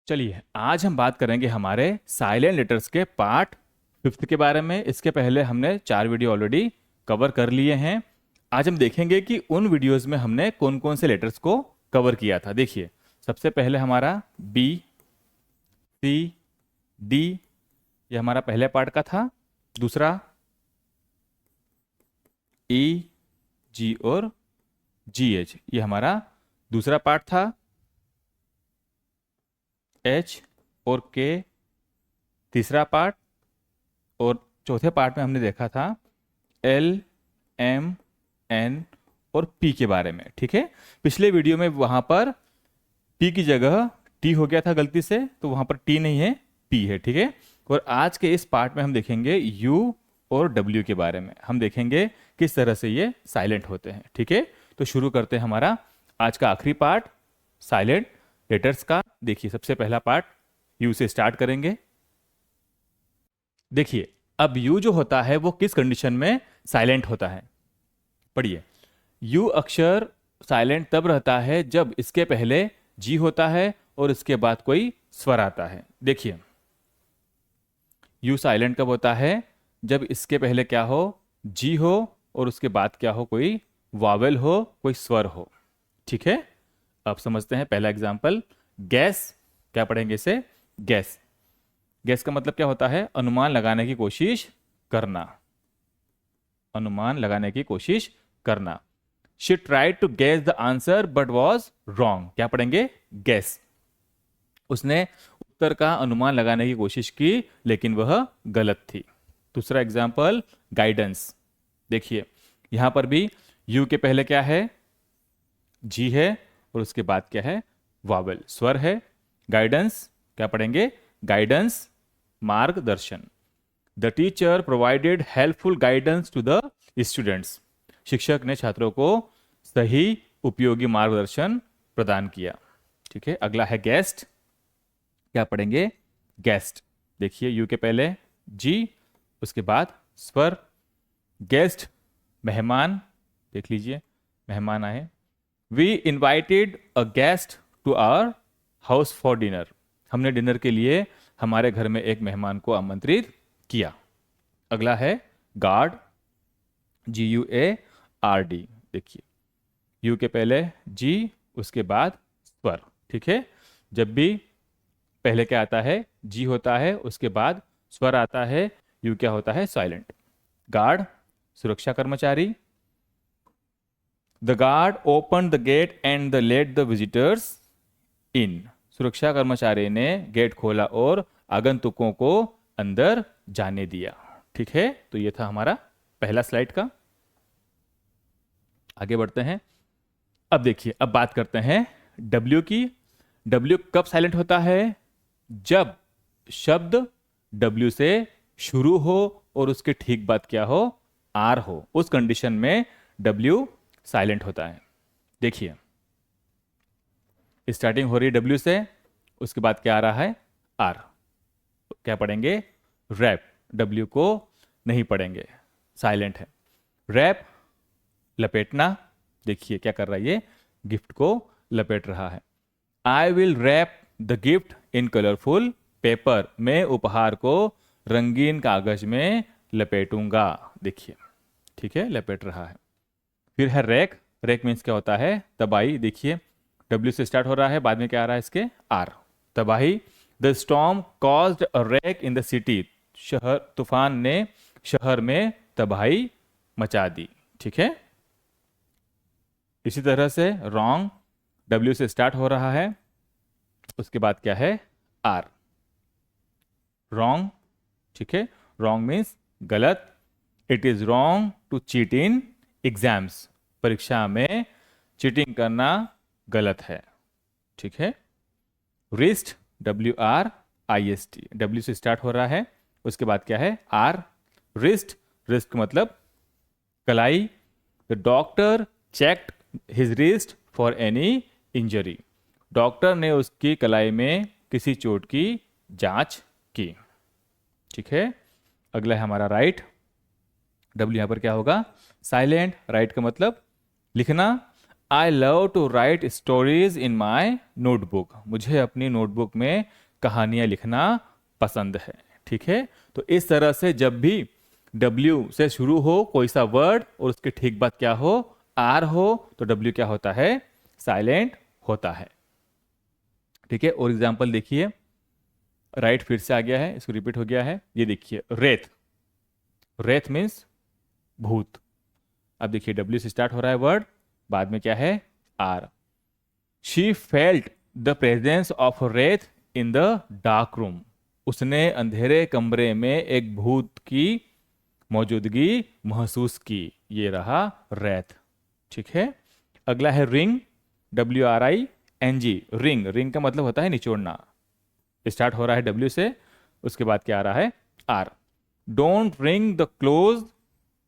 चलिए आज हम बात करेंगे हमारे साइलेंट लेटर्स के पार्ट फिफ्थ के बारे में। इसके पहले हमने 4 वीडियो ऑलरेडी कवर कर लिए हैं। आज हम देखेंगे कि उन वीडियोस में हमने कौन कौन से लेटर्स को कवर किया था। देखिए, सबसे पहले हमारा बी, सी, डी, ये हमारा पहले पार्ट का था। दूसरा ई, जी और जी एच, ये हमारा दूसरा पार्ट था। एच और के तीसरा पार्ट। और चौथे पार्ट में हमने देखा था एल, एम, एन और पी के बारे में। ठीक है, पिछले वीडियो में वहां पर पी की जगह टी हो गया था गलती से, तो वहां पर टी नहीं है, पी है। ठीक है, और आज के इस पार्ट में हम देखेंगे यू और डब्ल्यू के बारे में। हम देखेंगे किस तरह से ये साइलेंट होते हैं। ठीक है, तो शुरू करते हैं हमारा आज का आखिरी पार्ट साइलेंट लेटर्स का। देखिए, सबसे पहला पार्ट यू से स्टार्ट करेंगे। देखिए, अब यू जो होता है वो किस कंडीशन में साइलेंट होता है, पढ़िए। यू अक्षर साइलेंट तब रहता है जब इसके पहले जी होता है और इसके बाद कोई स्वर आता है। देखिए, यू साइलेंट कब होता है? जब इसके पहले क्या हो, जी हो, और उसके बाद क्या हो, कोई वावेल हो, कोई स्वर हो। ठीक है, अब समझते हैं पहला एग्जाम्पल। गैस, क्या पढ़ेंगे इसे? गैस। गैस का मतलब क्या होता है? अनुमान लगाने की कोशिश करना, अनुमान लगाने की कोशिश करना। She tried to guess the answer but was wrong, क्या पढ़ेंगे? गेस। उसने उत्तर का अनुमान लगाने की कोशिश की लेकिन वह गलत थी। दूसरा एग्जाम्पल गाइडेंस। देखिए, यहां पर भी यू के पहले क्या है? जी है, और उसके बाद क्या है? वावल, स्वर है। गाइडेंस, क्या पढ़ेंगे? गाइडेंस, मार्गदर्शन। The teacher provided helpful guidance to the students. शिक्षक ने छात्रों को सही उपयोगी मार्गदर्शन प्रदान किया। ठीक है, अगला है गेस्ट, क्या पढ़ेंगे? गेस्ट। देखिए, यू के पहले जी, उसके बाद स्वर। गेस्ट, मेहमान। देख लीजिए, मेहमान आए। We invited a guest to our house for dinner. हमने डिनर के लिए हमारे घर में एक मेहमान को आमंत्रित किया। अगला है गार्ड, GUARD। देखिए, यू के पहले जी, उसके बाद स्वर। ठीक है, जब भी पहले क्या आता है? जी होता है, उसके बाद स्वर आता है, यू क्या होता है? साइलेंट। गार्ड, सुरक्षा कर्मचारी। The guard open the gate and the let the visitors in. सुरक्षा कर्मचारी ने गेट खोला और आगंतुकों को अंदर जाने दिया। ठीक है, तो ये था हमारा पहला स्लाइड का। आगे बढ़ते हैं। अब देखिए, अब बात करते हैं डब्ल्यू की। डब्ल्यू कब साइलेंट होता है? जब शब्द डब्ल्यू से शुरू हो और उसके ठीक बाद क्या हो? आर हो। उस कंडीशन में डब्ल्यू साइलेंट होता है। देखिए, स्टार्टिंग हो रही है डब्ल्यू से, उसके बाद क्या आ रहा है? आर। क्या पढ़ेंगे? रैप। डब्ल्यू को नहीं पढ़ेंगे, साइलेंट है। रैप, लपेटना। देखिए क्या कर रहा है ये? गिफ्ट को लपेट रहा है। I will wrap the gift in colourful paper. मैं उपहार को रंगीन कागज में लपेटूंगा। देखिए, ठीक है, लपेट रहा है। फिर है रैक। रैक मीन्स क्या होता है? तबाही। देखिए, डब्ल्यू से स्टार्ट हो रहा है, बाद में क्या आ रहा है इसके? आर। तबाही। The storm caused a rack in the city. शहर, तूफान ने शहर में तबाही मचा दी। ठीक है, इसी तरह से रॉन्ग, डब्ल्यू से स्टार्ट हो रहा है, उसके बाद क्या है? आर। रॉन्ग। ठीक है, रॉन्ग मीन्स गलत। It is wrong to cheat in exams. परीक्षा में चीटिंग करना गलत है। ठीक है। Wrist, WRIST। डब्ल्यू से स्टार्ट हो रहा है, उसके बाद क्या है? आर। रिस्ट, रिस्ट मतलब कलाई। The doctor checked his wrist for any injury. Doctor ने उसकी कलाई में किसी चोट की जांच की। ठीक है, अगला है हमारा राइट। डब्ल्यू यहां पर क्या होगा? साइलेंट। राइट का मतलब लिखना। I love to write stories in my notebook, मुझे अपनी नोटबुक में कहानियां लिखना पसंद है। ठीक है, तो इस तरह से जब भी W से शुरू हो कोई सा वर्ड और उसके ठीक बाद क्या हो, R हो, तो W क्या होता है, साइलेंट होता है। ठीक है, और एग्जाम्पल देखिए, राइट फिर से आ गया है, इसको रिपीट हो गया है। ये देखिए रेत, रेत मीन्स भूत। अब देखिए W से स्टार्ट हो रहा है वर्ड, बाद में क्या है, R। She felt the presence of रेत इन द डार्क रूम, उसने अंधेरे कमरे में एक भूत की मौजूदगी महसूस की। ये रहा रेत। ठीक है, अगला है रिंग, WRING, रिंग। रिंग का मतलब होता है निचोड़ना। स्टार्ट हो रहा है W से, उसके बाद क्या आ रहा है, R। Don't ring the close,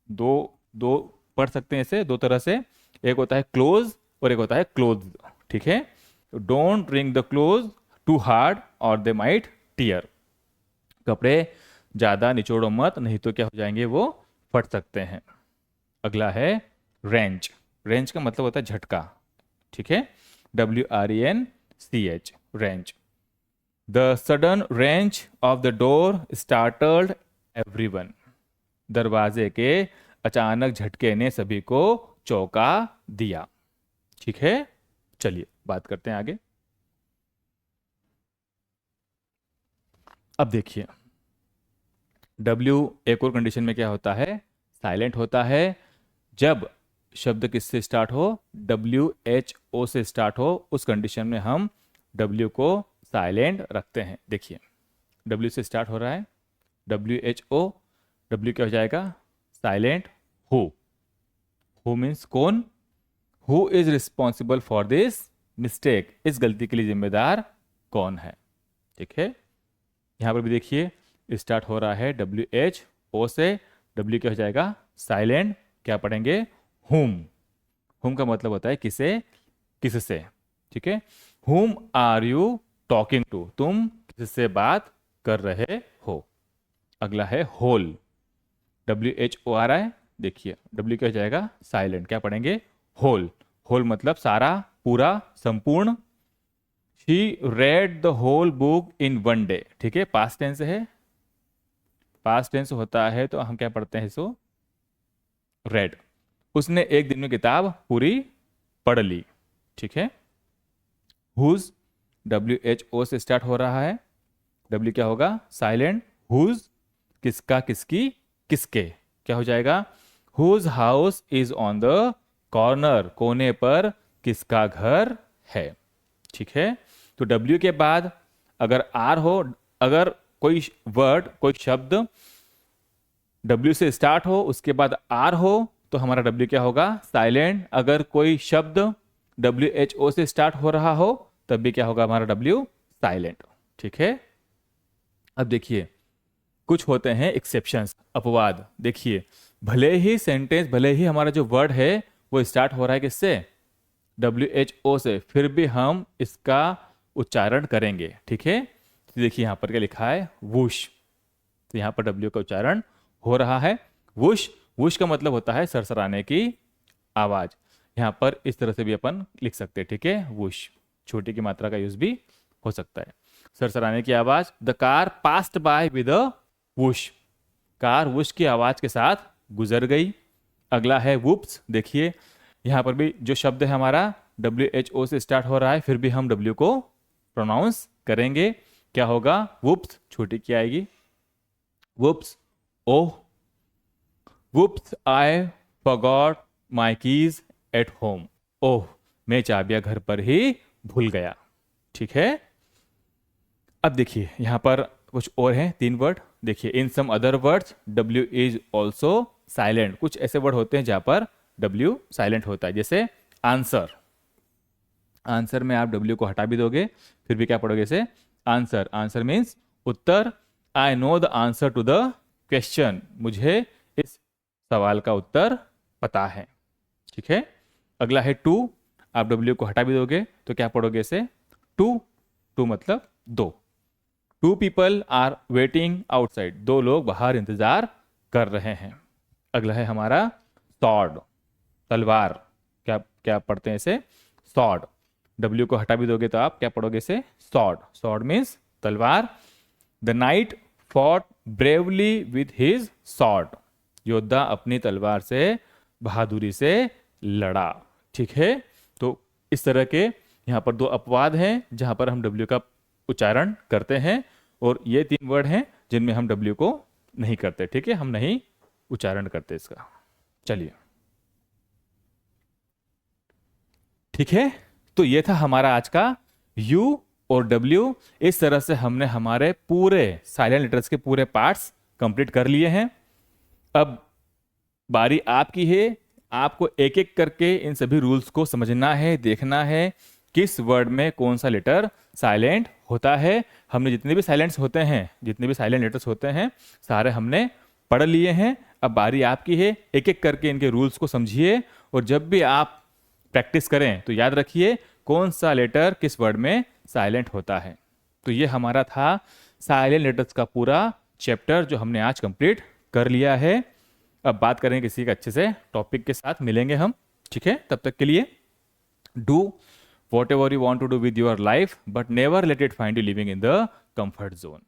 दो दो पढ़ सकते हैं इसे दो तरह से, एक होता है क्लोज और एक होता है क्लोज। ठीक है, don't ring the close too hard or they might tier, कपड़े ज्यादा निचोड़ो मत, नहीं तो क्या हो जाएंगे, वो फट सकते हैं। अगला है रेंच, रेंच का मतलब होता है झटका। ठीक है, WRENCH, wrench. The sudden wrench of the door startled everyone, दरवाजे के अचानक झटके ने सभी को चौंका दिया। ठीक है, चलिए बात करते हैं आगे। अब देखिए W एक और कंडीशन में क्या होता है, साइलेंट होता है जब शब्द किससे स्टार्ट हो, WHO से स्टार्ट हो, उस कंडीशन में हम W को साइलेंट रखते हैं। देखिए W से स्टार्ट हो रहा है, WHO, W क्या हो जाएगा, साइलेंट। हु मीन्स कौन, who is responsible for this mistake, इस गलती के लिए जिम्मेदार कौन है। ठीक है, यहां पर भी देखिए स्टार्ट हो रहा है WHO से, W क्या हो जाएगा, साइलेंट। क्या पढ़ेंगे, हुम। हुम का मतलब होता है किसे, किससे। ठीक है, हुम आर यू टॉकिंग टू, तुम किससे बात कर रहे हो। अगला है होल, WHORI, देखिए W क्या हो जाएगा, साइलेंट। क्या पढ़ेंगे, होल। होल मतलब सारा, पूरा, संपूर्ण। She read the whole book in one day, ठीक है, पास्ट टेंस है, पास्ट टेंस होता है तो हम क्या पढ़ते हैं इसको, रेड। उसने एक दिन में किताब पूरी पढ़ ली। ठीक है, हुज, WHO से स्टार्ट हो रहा है, W क्या होगा, साइलेंट। हुज, किसका, किसकी, किसके, क्या हो जाएगा, whose house is on the corner, कोने पर किसका घर है। ठीक है, तो W के बाद अगर R हो, अगर कोई वर्ड, कोई शब्द W से स्टार्ट हो उसके बाद R हो तो हमारा W क्या होगा, साइलेंट। अगर कोई शब्द WHO से स्टार्ट हो रहा हो तब भी क्या होगा, हमारा W साइलेंट। ठीक है, अब देखिए कुछ होते हैं एक्सेप्शंस, अपवाद। देखिए भले ही सेंटेंस, भले ही हमारा जो वर्ड है वो स्टार्ट हो रहा है किससे, WHO से, फिर भी हम इसका उच्चारण करेंगे। ठीक है, तो देखिए यहां पर क्या लिखा है, वुश, तो यहां पर W का उच्चारण हो रहा है, वुश। वुश का मतलब होता है सरसराने की आवाज, यहां पर इस तरह से भी अपन लिख सकते हैं। ठीक है, वुश, छोटी की मात्रा का यूज भी हो सकता है, सरसराने की आवाज। The car past by with a whoosh, car whoosh की आवाज के साथ गुजर गई। अगला है वुप्स, देखिए यहां पर भी जो शब्द है हमारा WHO से स्टार्ट हो रहा है, फिर भी हम W को प्रोनाउंस करेंगे। क्या होगा, वुप्स, छोटी की आएगी, whoops. Oh, whoops I forgot my keys at home, oh मैं चाबियां घर पर ही भूल गया। ठीक है, अब देखिए यहां पर कुछ और हैं, 3 वर्ड। देखिए in some other words W is also silent, कुछ ऐसे वर्ड होते हैं जहां पर W साइलेंट होता है, जैसे आंसर। आंसर में आप W को हटा भी दोगे फिर भी क्या पढ़ोगे इसे, आंसर। आंसर मीन्स उत्तर। I know the answer to the question, मुझे इस सवाल का उत्तर पता है। ठीक है, अगला है टू, आप W को हटा भी दोगे तो क्या पढ़ोगे इसे, टू। टू मतलब दो। Two people are waiting outside, दो लोग बाहर इंतजार कर रहे हैं। अगला है हमारा सॉर्ड, तलवार। क्या क्या पढ़ते हैं इसे, स्वॉर्ड। W को हटा भी दोगे तो आप क्या पढ़ोगे इसे, स्वॉर्ड। स्वॉर्ड मीन्स तलवार। The night fought bravely with his sword, योद्धा अपनी तलवार से बहादुरी से लड़ा। ठीक है, तो इस तरह के यहाँ पर दो अपवाद हैं जहां पर हम W का उच्चारण करते हैं, और ये 3 वर्ड हैं जिनमें हम W को नहीं करते। ठीक है, हम नहीं उच्चारण करते इसका। चलिए, ठीक है, तो ये था हमारा आज का U और W। इस तरह से हमने हमारे पूरे साइलेंट लेटर्स के पूरे पार्ट्स कंप्लीट कर लिए हैं। अब बारी आपकी है, आपको एक एक करके इन सभी रूल्स को समझना है, देखना है किस वर्ड में कौन सा लेटर साइलेंट होता है। हमने जितने भी साइलेंट्स होते हैं, जितने भी साइलेंट लेटर्स होते हैं, सारे हमने पढ़ लिए हैं। अब बारी आपकी है, एक एक करके इनके रूल्स को समझिए, और जब भी आप प्रैक्टिस करें तो याद रखिए कौन सा लेटर किस वर्ड में साइलेंट होता है। तो ये हमारा था साइलेंट लेटर्स का पूरा चैप्टर जो हमने आज कंप्लीट कर लिया है। अब बात करेंगे किसी का अच्छे से टॉपिक के साथ, मिलेंगे हम। ठीक है, तब तक के लिए do whatever you want to do with your life, but never let it find you living in the comfort zone.